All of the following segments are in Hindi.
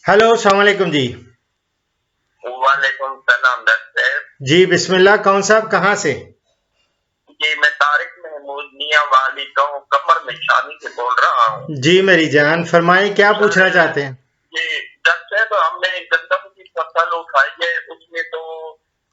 हेलो, अस्सलाम वालेकुम जी। वालेकुम सलाम डॉक्टर। जी बिस्मिल्लाह। कौन साहब, कहाँ से? जी मैं तारिक महमूद मियाँ वाली गाँव कमर में शामी से बोल रहा हूँ। जी मेरी जान, फरमाएं, क्या पूछना सर चाहते हैं? ये डॉक्टर साहब हमने गंदम की फसल उठाई है, उसमें तो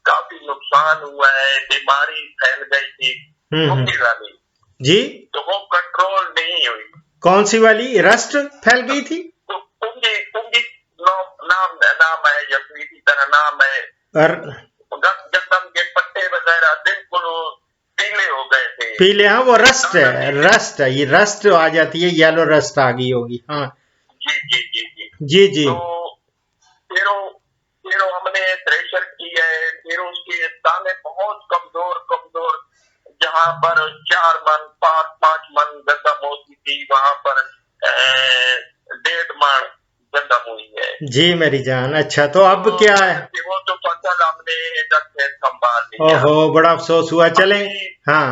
काफी नुकसान हुआ है, बीमारी फैल गई थी हम्म। कुंडी वाली, जी। तो वो कंट्रोल नहीं हुई। कौन सी वाली? रस्ट फैल तो, गई थी? तो कुंडी कुंडी नाम नाम नाम है या कोई इसी तरह नाम है। और गंदम के पत्ते वगैरह बिल्कुल पीले हो गए थे, पीले, हाँ वो रस्ट दाना है, नीचे। रस्ट है, ये रस्ट आ जाती है, येलो रस्ट आ गई होगी, हाँ। जी जी जी जी। जी जी। तो फिर फिर हमने थ्रेशर की है, फिर उसके दाने बहुत कमजोर कमजोर, जहाँ पर 4 मन 5 5 मन गंदम होती थी वहां पर 1.5 मन गंदम हुई है। जी मेरी जान, अच्छा तो अब तो क्या है? फिर से वो तो फसल हमने इधर संभाल लिया। ओहो, बड़ा अफसोस हुआ, चलें। अभी हाँ।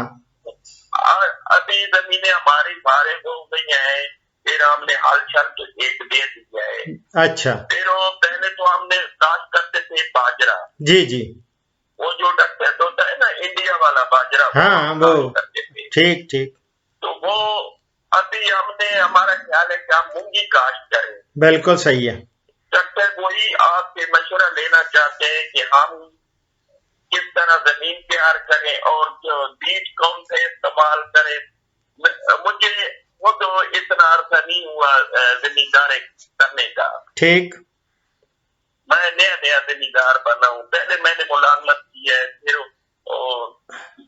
अभी जमीनें हमारी फारिग हो गई हैं, फिर हमने हल छल तो एक दे दिया है। अच्छा। फिर वो पहले तो हमने काश करते थे बाजरा, जी जी। वो जो डॉक्टर होता है ना इंडिया वाला बाजरा, वो हम हाँ वो, काश करते थे। ठीक ठीक। तो वो अभी हमने, हमारा ख्याल है कि हम मूंगी काश्त करें। बिल्कुल सही है। डॉक्टर वही आपसे मशवरा लेना चाहते हैं कि हम किस तरह जमीन तैयार करें और जो बीज कौन से इस्तेमाल करें। मुझे वो तो इतना अर्थ नहीं हुआ जमींदारी करने का। ठीक। मैं नया नया जमींदार बना हूँ, पहले मैंने मुलाजमत की है, फिर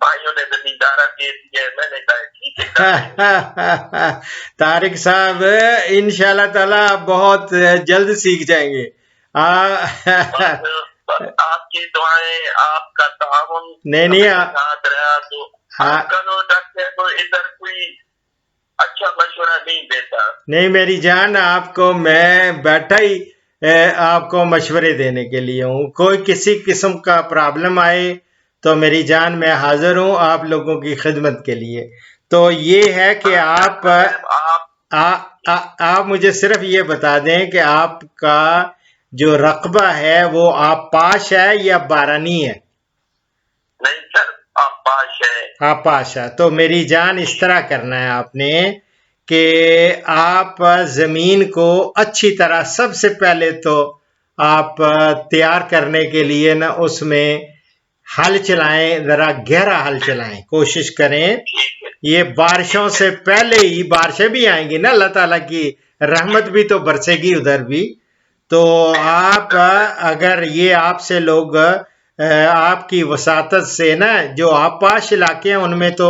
भाइयों ने जमींदारा दे दी है, मैंने कहा ठीक है कर लेंगे। तारिक साहब, इंशाल्लाह ताला आप बहुत जल्द सीख जाएंगे। बस बस आपकी दुआएं, आपका ताउन नहीं नहीं, हमेशा साथ रहा। तो हाँ, आजकल वो डॉक्टर तो इधर कोई अच्छा मशवरा नहीं देता। नहीं मेरी जान, आपको मैं बैठा ही आपको मशवरे देने के लिए हूँ। कोई किसी किस्म का प्रॉब्लम आए तो मेरी जान मैं हाजिर हूँ आप लोगों की खिदमत के लिए। तो ये है कि आप डॉक्टर साहब आप आप मुझे सिर्फ ये बता दें कि आपका जो रकबा है वो आप पाश है या बारानी है? नहीं सर, आप पास है। आप पाश है, तो मेरी जान इस तरह करना है आपने कि आप जमीन को अच्छी तरह, सबसे पहले तो आप तैयार करने के लिए ना उसमें हल चलाएं, जरा गहरा हल चलाएं, कोशिश करें। ठीक है। ये बारिशों से पहले ही, बारिशें भी आएंगी ना, अल्लाह ताला की रहमत भी तो बरसेगी उधर भी। तो आप अगर ये आपसे लोग आपकी वसातत से ना, जो आप पाश इलाके हैं उनमें तो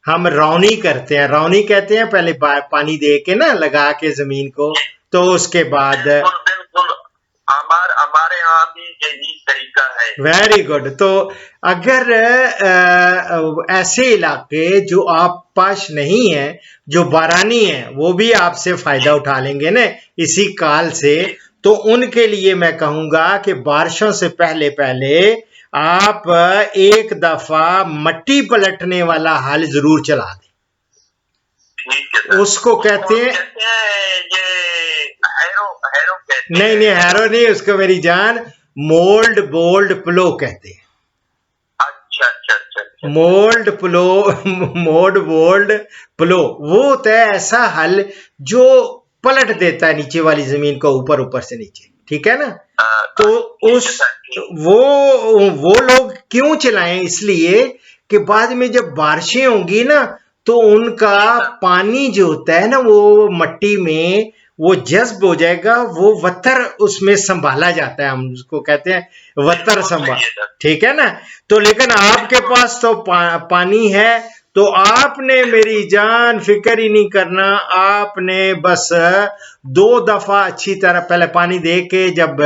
हम रौनी करते हैं, रौनी कहते हैं, पहले पानी दे के ना लगा के जमीन को, तो उसके बाद। बिल्कुल बिल्कुल, हमारे यहाँ भी यही तरीका है। Very good. तो अगर ऐसे इलाके जो आप पास नहीं है, जो बारानी है, वो भी आपसे फायदा उठा लेंगे ना इसी काल से, तो उनके लिए मैं कहूंगा कि बारिशों से पहले पहले आप एक दफा मट्टी पलटने वाला हल जरूर चला दें। ठीक है सर। उसको कहते उसको हैं, कहते हैं ये हैरो, हैरो कहते नहीं नहीं हैं। हैरो नहीं, उसको मेरी जान मोल्ड बोल्ड प्लो कहते हैं। अच्छा अच्छा अच्छा अच्छा अच्छा। मोल्ड प्लो, मोड बोल्ड प्लो, वो होता है ऐसा हल जो पलट देता है नीचे वाली जमीन को, ऊपर ऊपर से नीचे, ठीक है ना? तो ठीक उस है सर, ठीक। वो वो लोग क्यों चलाएं? इसलिए कि बाद में जब बारिशें होंगी ना, तो उनका जी सर। पानी जो होता है ना वो मट्टी में वो जज्ब हो जाएगा, वो वत्तर उसमें संभाला जाता है, हम उसको कहते हैं वत्तर बिल्कुल संभाल, सही है सर। ठीक है ना? तो लेकिन आपके बिल्कुल। पास तो पानी है, तो आपने मेरी जान फिक्र ही नहीं करना। आपने बस 2 दफा अच्छी तरह पहले पानी दे के, जब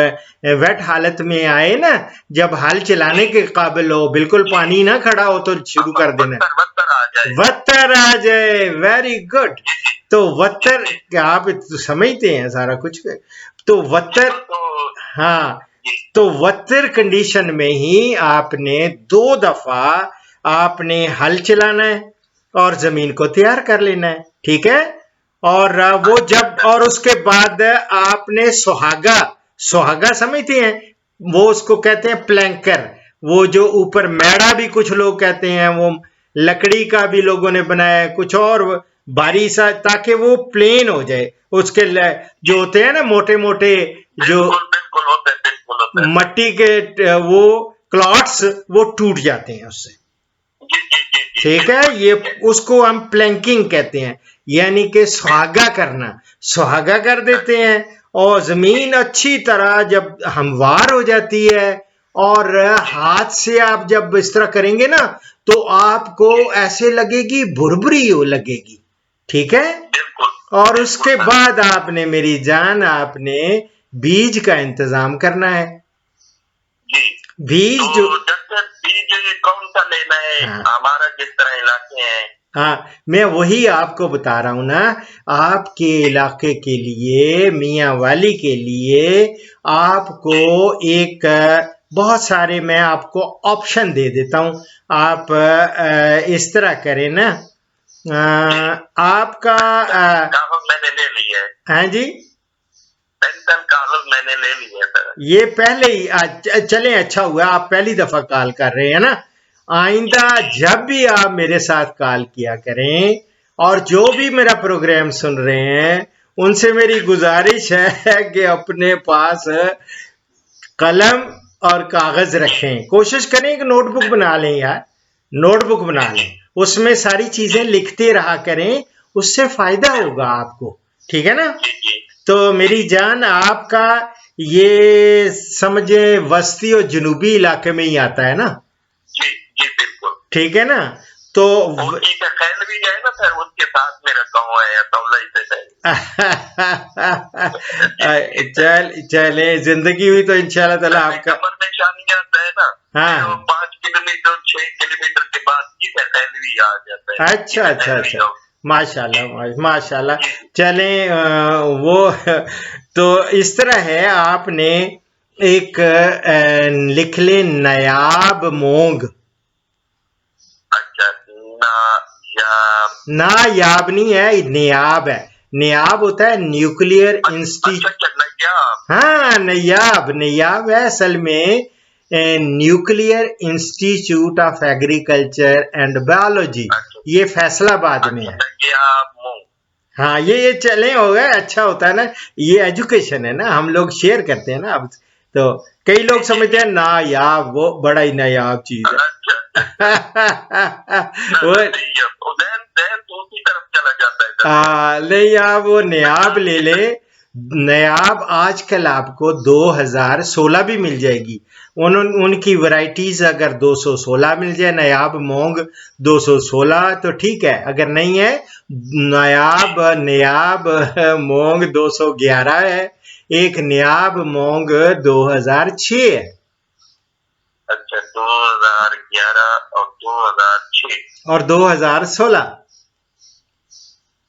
वेट हालत में आए ना, जब हल चलाने के काबिल हो, बिल्कुल पानी ना खड़ा हो, तो शुरू कर देना। वत्तर वत्तर आ जाए। वत्तर आ जाए, वेरी गुड। जी जी तो जी वत्तर, जी। आप तो समझते हैं सारा कुछ, तो जी वत्तर, तो हाँ, जी तो वत्तर कंडीशन में ही आपने 2 दफा आपने हल चलाना है और जमीन को तैयार कर लेना है, ठीक है? और वो जब, और उसके बाद आपने सुहागा, सुहागा समझते हैं, वो उसको कहते हैं प्लैंकर, वो जो ऊपर मैड़ा भी कुछ लोग कहते हैं, वो लकड़ी का भी लोगों ने बनाया है, कुछ और भारी सा, ताकि वो प्लेन हो जाए, उसके जो होते हैं ना मोटे मोटे जो बिल्कुल बिल्कुल होता है, बिल्कुल होता है। मट्टी के वो क्लॉट्स वो टूट जाते हैं उससे। जी जी जी जी, ठीक है, ये उसको हम प्लैंकिंग कहते हैं, यानी कि सुहागा करना, सुहागा कर देते हैं। और जमीन अच्छी तरह जब हमवार हो जाती है, और हाथ से आप जब इस तरह करेंगे ना, तो आपको ऐसे लगेगी भुरभुरी हो लगेगी। ठीक है, बिल्कुल। और उसके बाद आपने मेरी जान, आपने बीज का इंतजाम करना है। जी, बीज तो जो, डॉक्टर बीज कौन सा लेना है? हाँ हमारा जिस तरह इलाके हैं। हाँ, मैं वही आपको बता रहा हूं ना, आपके इलाके के लिए, मियाँ वाली के लिए, आपको एक बहुत सारे मैं आपको ऑप्शन दे देता हूं। आप इस तरह करें ना, आपका कागज मैंने ले लिया है, हाँ जी, पेंशन कागज मैंने ले लिया है सर। ये पहले ही चलें, अच्छा हुआ आप पहली दफा कॉल कर रहे हैं ना। आइंदा जब भी आप मेरे साथ कॉल किया करें, और जो भी मेरा प्रोग्राम सुन रहे हैं, उनसे मेरी गुजारिश है कि अपने पास कलम और कागज रखें, कोशिश करें कि नोटबुक बना लें यार, नोटबुक बना लें, उसमें सारी चीजें लिखते रहा करें, उससे फायदा होगा आपको। ठीक है ना? जी जी तो मेरी जान, आपका ये समझे वस्ती और जनूबी इलाके में ही आता है ना? जी जी बिल्कुल। ठीक है ना? तो उनकी का ख्याल भी है ना सर, उसके साथ मेरा गाँव है तौलाई से चले, जिंदगी हुई तो इंशाल्लाह ताला आपका, कमर में शानियात है ना, हाँ 5 किलोमीटर 6 किलोमीटर के बाद की ख्याल भी आ जाता है। अच्छा अच्छा अच्छा, माशाल्लाह माशाल्लाह। चले, वो तो इस तरह है, आपने एक लिख ले, नायाब मोंग। अच्छा, ना या नायाब नहीं है, नियाब है। नियाब होता है न्यूक्लियर अच्छा इंस्टीट्यूट। अच्छा नया। हाँ, नयाब, नयाब है असल में nuclear institute of agriculture and biology, अच्छा ये फैसलाबाद में है। नया मूंग। हाँ, ये चले हो गए, अच्छा होता है ना, ये एजुकेशन है ना, हम लोग शेयर करते हैं ना अब। तो कई लोग समझते हैं नायाब, वो बड़ा ही नायाब चीज है। वो तो उसी तरफ चला जाता है। नहीं, आप वो नयाब ले ले। नयाब आजकल आपको 2016 भी मिल जाएगी, उनकी वैरायटीज अगर 216 मिल जाए, नयाब मोंग 216 तो ठीक है, अगर नहीं है नयाब, नयाब मोंग 211 है, एक नयाब मोंग 2006 है। अच्छा, 2011 और 2006 और 2016,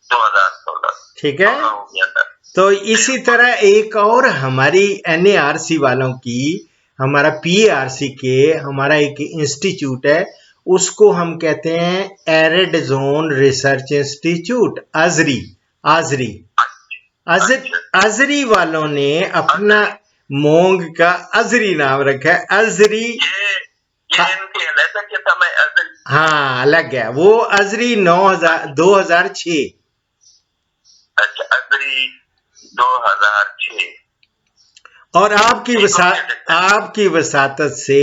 2016 ठीक है। हो गया था। तो इसी तरह एक और हमारी एनएआरसी वालों की, हमारा पीएआरसी के, हमारा एक इंस्टीट्यूट है, उसको हम कहते हैं एरिड जोन रिसर्च इंस्टीट्यूट, अजरी। अजरी अजरी वालों ने अपना मोंग का अजरी नाम रखा है, अजरी। इनके अलग के समय अजरी, हाँ अलग है, वो अजरी 2006। अच्छा अजरी 2006। और आपकी वसातत से,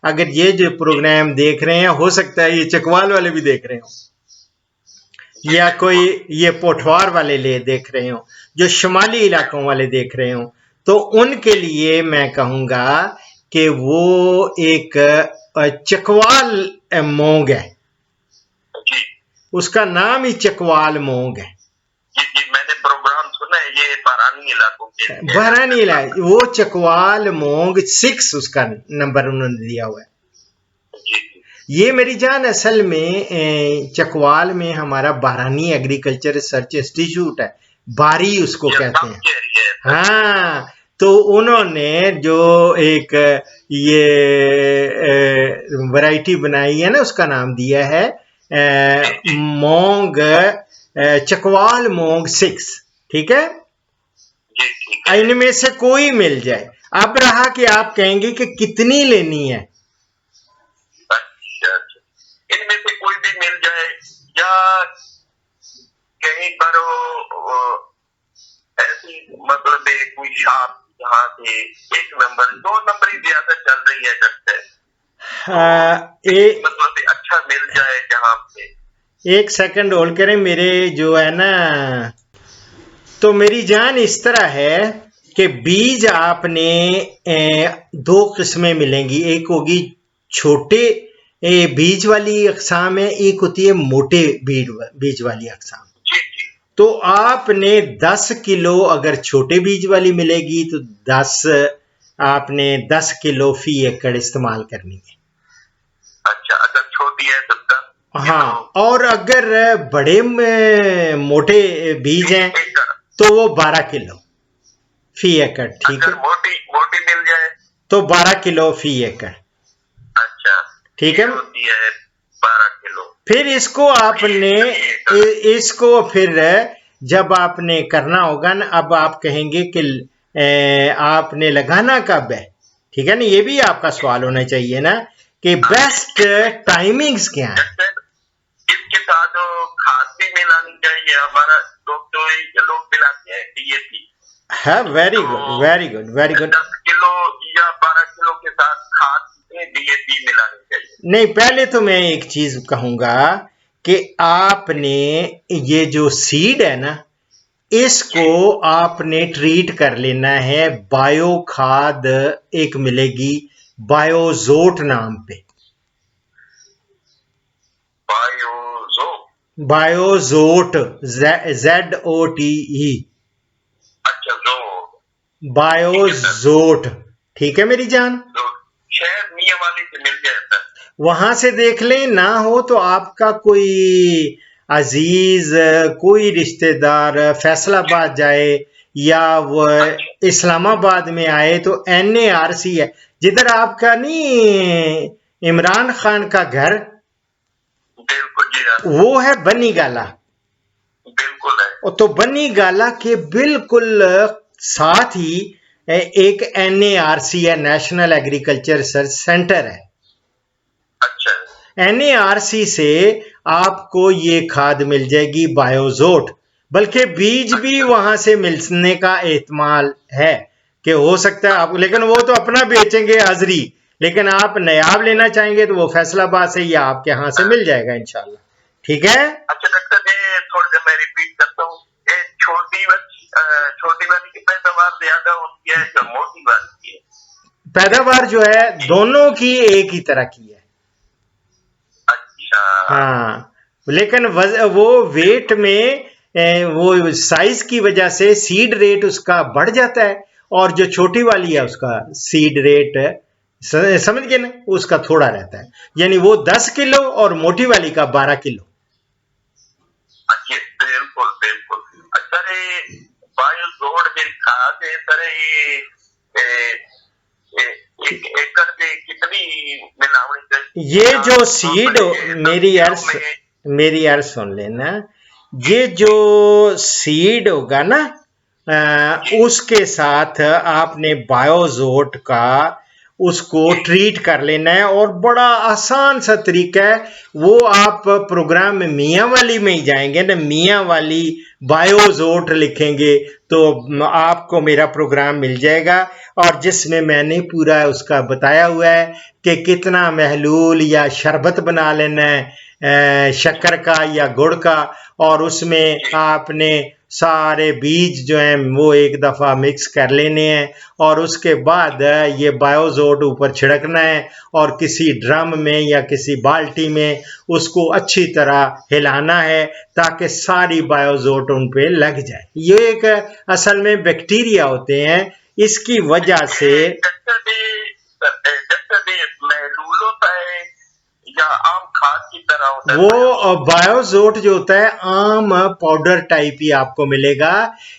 अगर ये जो प्रोग्राम देख रहे हैं, हो सकता है ये चकवाल वाले भी देख रहे हो, या कोई ये पोठवार वाले ले देख रहे हो, जो शुमाली इलाकों वाले देख रहे हो, तो उनके लिए मैं कहूंगा कि वो एक चकवाल मोंग है, उसका नाम ही चकवाल मोंग है। मैंने प्रोग्राम सुना है, ये बहरानी इलाकों के, बहरानी इलाके, वो चकवाल मोंग 6 उसका नंबर उन्होंने दिया हुआ है। ये मेरी जान, असल में चकवाल में हमारा बहरानी एग्रीकल्चर रिसर्च इंस्टीट्यूट है, बारी उसको कहते हैं। हाँ, तो उन्होंने जो एक ये वैरायटी बनाई है ना, उसका नाम दिया है मोंग चकवाल मोंग 6, ठीक है। जी ठीक है। इनमें से कोई मिल जाए। अब रहा कि आप कहेंगे कि कितनी लेनी है। अच्छा अच्छा, इनमें से कोई भी मिल जाए या कहीं पर ऐसी मतलब कोई शॉप जहाँ से 1 नंबर 2 नंबर ही ज्यादा चल रही है डॉक्टर, मतलब अच्छा मिल जाए जहाँ पे। 1 सेकंड होल्ड करें मेरे जो है ना, तो मेरी जान इस तरह है कि बीज आपने 2 किस्में मिलेंगी। एक होगी छोटे बीज वाली अकसाम है, एक होती है मोटे बीज वाली अकसाम। जी जी। तो आपने 10 किलो अगर छोटे बीज वाली मिलेगी तो 10 किलो फी एकड़ इस्तेमाल करनी है। अच्छा, अगर छोटी है तो 10। हाँ, और अगर बड़े मोटे बीज हैं तो वो 12 किलो फी एकड़, ठीक है। अगर मोटी मोटी मिल जाए तो 12 किलो फी एकड़। अच्छा, ठीक है, होती है 12 किलो। फिर इसको आपने इसको फिर जब आपने करना होगा ना, अब आप कहेंगे कि आपने लगाना कब है, ठीक है ना। ये भी आपका सवाल होना चाहिए ना कि बेस्ट टाइमिंग्स क्या है। इसके साथ खाद भी मिलानी चाहिए। हमारा लोग मिलाते हैं डीएपी। हाँ, very good very good very good. 10 kilo या 12 किलो के साथ खाद डीएपी मिलानी चाहिए। नहीं, पहले तो मैं एक चीज कहूंगा कि आपने ये जो सीड है ना, इसको आपने ट्रीट कर लेना है। बायो खाद एक मिलेगी बायोजोट नाम पे, बायोजोट ZOTE। अच्छा, जो बायोजोट, ठीक है मेरी जान। शायद मियां वाली से मिल जाता है। वहां से देख लें, ना हो तो आपका कोई अजीज, कोई रिश्तेदार फैसलाबाद जाए या वो इस्लामाबाद में आए तो NARC है, जिधर आपका नहीं इमरान खान का घर, बिल्कुल जी हाँ, वो है बनी गाला। बिल्कुल है। तो बनी गाला के बिल्कुल साथ ही एक NARC है, नेशनल एग्रीकल्चर रिसर्च सेंटर है। अच्छा, NARC से आपको ये खाद मिल जाएगी बायोजोट, बल्कि बीज भी वहां से मिलने का एहतमाल है कि हो सकता है आप, लेकिन वो तो अपना बेचेंगे हाजरी, लेकिन आप नयाब लेना चाहेंगे तो वो फैसलाबाद से या आपके यहाँ से मिल जाएगा इंशाल्लाह, ठीक है। अच्छा डॉक्टर जी, थोड़ा सा मैं रिपीट करता हूँ। छोटी वाली की पैदावार ज्यादा होती है या मोटी वाली की? पैदावार जो है दोनों की एक ही तरह की है। अच्छा, हाँ, लेकिन वो वेट में वो साइज की वजह से सीड रेट उसका बढ़ जाता है, और जो छोटी वाली है उसका सीड रेट समझ गए ना, उसका थोड़ा रहता है। यानी वो 10 किलो और मोटी वाली का 12 किलो। अच्छा, बिल्कुल बिल्कुल। अच्छा, बायोजोट के खाद सर एक एकड़ पे कितनी मिलावनी चाहिए? ये जो सीड, मेरी अर्ज सुन लेना, ये जो सीड होगा ना, उसके साथ आपने बायोजोट का उसको ट्रीट कर लेना है, और बड़ा आसान सा तरीका है। वो आप प्रोग्राम में मियाँ वाली में ही जाएंगे ना, मियाँ वाली बायोजोट लिखेंगे तो आपको मेरा प्रोग्राम मिल जाएगा, और जिसमें मैंने पूरा उसका बताया हुआ है कि कितना महलूल या शरबत बना लेना है शक्कर का या गुड़ का, और उसमें आपने सारे बीज जो हैं वो एक दफ़ा मिक्स कर लेने हैं, और उसके बाद ये बायोजोट ऊपर छिड़कना है, और किसी ड्रम में या किसी बाल्टी में उसको अच्छी तरह हिलाना है ताकि सारी बायोजोट उन पे लग जाए। ये एक असल में बैक्टीरिया होते हैं, इसकी वजह से महलूल होता है या आम खाद की तरह होता है? वो बायोजोट जो होता है आम पाउडर टाइप ही आपको मिलेगा,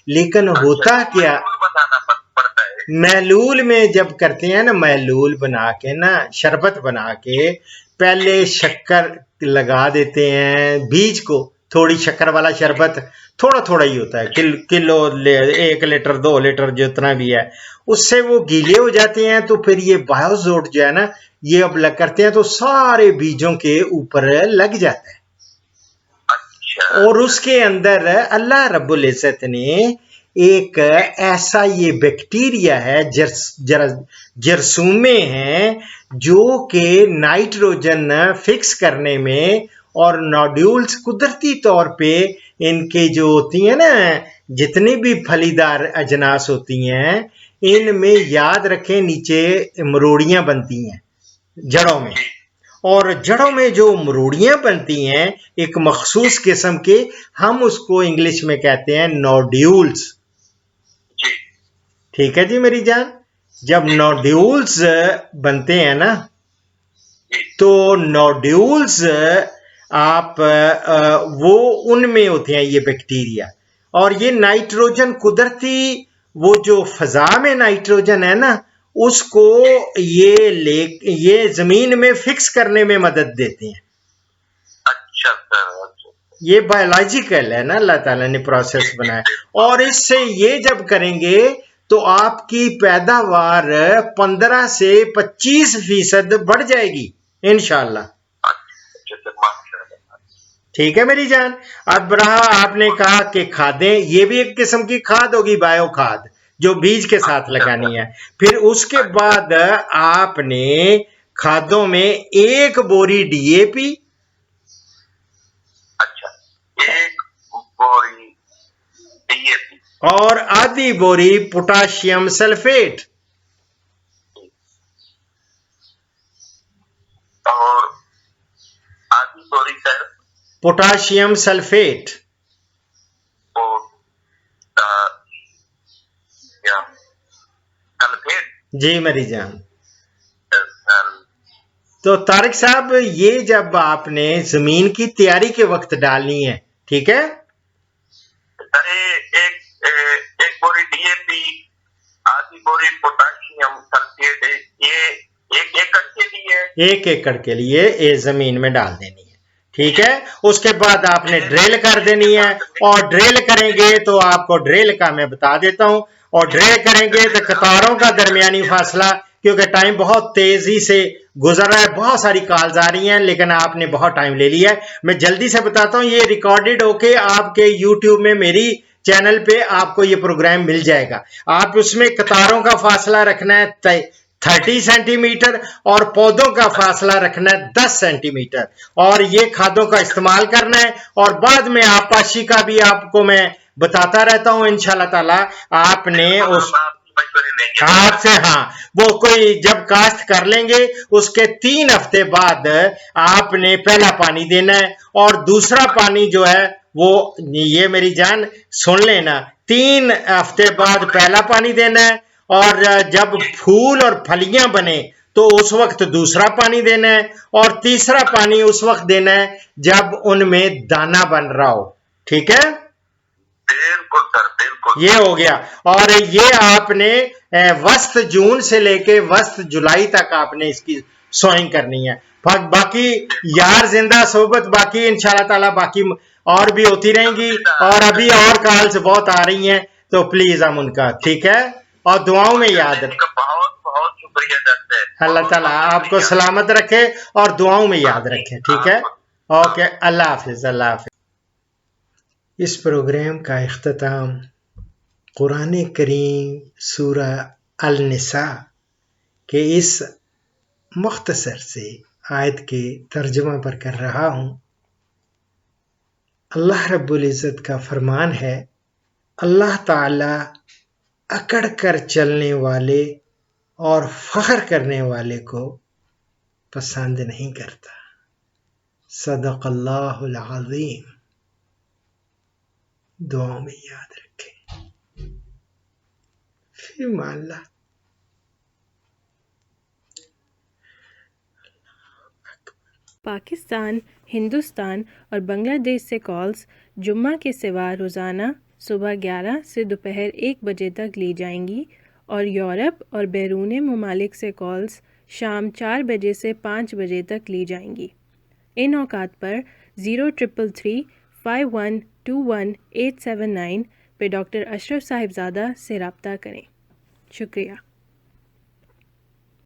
लेकिन होता क्या, बनाना पड़ता है। महलूल में जब करते हैं ना, महलूल बना के ना, शरबत बना के पहले शक्कर लगा देते हैं बीज को, थोड़ी शक्कर वाला शरबत थोड़ा थोड़ा ही होता है, किलो 1 लीटर 2 लीटर जितना भी है, उससे वो गीले हो जाते हैं। तो फिर ये बायोजोट जो है ना, ये अब लग करते हैं तो सारे बीजों के ऊपर लग जाता है। और उसके अंदर अल्लाह रब्बुल इज्जत ने एक ऐसा ये बैक्टीरिया है, जरसूमे हैं, जो कि नाइट्रोजन फिक्स करने में और नोड्यूल्स कुदरती तौर पे इनके जो होती हैं ना, जितनी भी फलीदार अजनास होती हैं, इनमें याद रखें नीचे मरोड़ियां बनती हैं जड़ों में, और जड़ों में जो मरोड़ियां बनती हैं एक मखसूस किस्म के, हम उसको इंग्लिश में कहते हैं नोड्यूल्स। ठीक है जी मेरी जान। जब नोड्यूल्स बनते हैं ना, तो नोड्यूल्स आप वो उनमें होते हैं ये बैक्टीरिया, और ये नाइट्रोजन कुदरती, वो जो फजा में नाइट्रोजन है ना, उसको ये जमीन में फिक्स करने में मदद देते हैं। अच्छा सर, ये बायोलॉजिकल है ना, अल्लाह ताला ने प्रोसेस बनाया, और इससे ये जब करेंगे तो आपकी पैदावार 15 से 25% बढ़ जाएगी इंशाल्लाह। ठीक है मेरी जान। अब रहा आपने कहा कि खादें, ये भी एक किस्म की खाद होगी, बायो खाद, जो बीज के साथ लगानी है। फिर उसके बाद आपने खादों में 1 बोरी डीएपी, अच्छा 1 बोरी डीएपी और आधी बोरी पोटाशियम सल्फेट, और आधी बोरी सर पोटाशियम सल्फेट, सल्फेट। जी मेरी जान। तो तारिक साहब, ये जब आपने जमीन की तैयारी के वक्त डालनी है, ठीक है, एक बोरी डीएपी, आधी बोरी पोटाशियम सल्फेट, ये 1 एकड़ के लिए, 1 एकड़ के लिए ये जमीन में डाल देनी है। ठीक है, उसके बाद आपने ड्रिल कर देनी है, और ड्रिल करेंगे तो आपको ड्रिल का मैं बता देता हूं, और ड्रिल करेंगे तो कतारों का दरमियानी फासला, क्योंकि टाइम बहुत तेजी से गुजर रहा है, बहुत सारी कॉल्स आ रही हैं, लेकिन आपने बहुत टाइम ले लिया है। मैं जल्दी से बताता हूं, ये रिकॉर्डेड होके आपके यूट्यूब में मेरी चैनल पे आपको ये प्रोग्राम मिल जाएगा। आप उसमें कतारों का फासला रखना है 30 सेंटीमीटर, और पौधों का फासला रखना है 10 सेंटीमीटर, और ये खादों का इस्तेमाल करना है। और बाद में आपाशी का भी आपको मैं बताता रहता हूं इंशाल्लाह ताला। आपने उस आपसे, हाँ, वो कोई जब काश्त कर लेंगे उसके 3 हफ्ते बाद आपने पहला पानी देना है, और दूसरा पानी जो है वो, ये मेरी जान सुन लेना, 3 हफ्ते बाद पहला पानी देना है, और जब फूल और फलियां बने तो उस वक्त दूसरा पानी देना है, और तीसरा पानी उस वक्त देना है जब उनमें दाना बन रहा हो। ठीक है, बिल्कुल सर, बिल्कुल। ये हो गया। और ये आपने वस्त जून से लेके वस्त जुलाई तक आपने इसकी सोइंग करनी है। बाकी यार जिंदा सोबत, बाकी इंशाल्लाह ताला बाकी और भी होती रहेंगी, और अभी और कॉल्स बहुत आ रही हैं, तो प्लीज हम उनका, ठीक है, और दुआओं में याद रखें। बहुत बहुत शुक्रिया डॉक्टर, अल्लाह ताला आपको सलामत रखे और दुआओं में याद रखे। ठीक है, ओके, अल्लाह हाफिज, अल्लाह हाफिज। इस प्रोग्राम का इख्तिताम कुरान करीम सूरा अल-निसा के इस मुख्तसर से आयत के तर्जुमा पर कर रहा हूँ। अल्लाह रब्बुल इज़्ज़त का फरमान है, अल्लाह ताला अकड़ कर चलने वाले और फख्र करने वाले को पसंद नहीं करता। सदक़ल्लाहुल अज़ीम। दुआओं में याद रखें। फिर मान ला। पाकिस्तान, हिंदुस्तान और बांग्लादेश से कॉल्स जुम्मा के सिवा रोज़ाना सुबह 11 से दोपहर 1 बजे तक ली जाएंगी, और यूरोप और बैरून ममालिक से कॉल्स शाम 4 बजे से 5 बजे तक ली जाएंगी। इन औकात पर 03335121 879 पे डॉक्टर अशरफ साहिबजादा से रब्ता करें। शुक्रिया।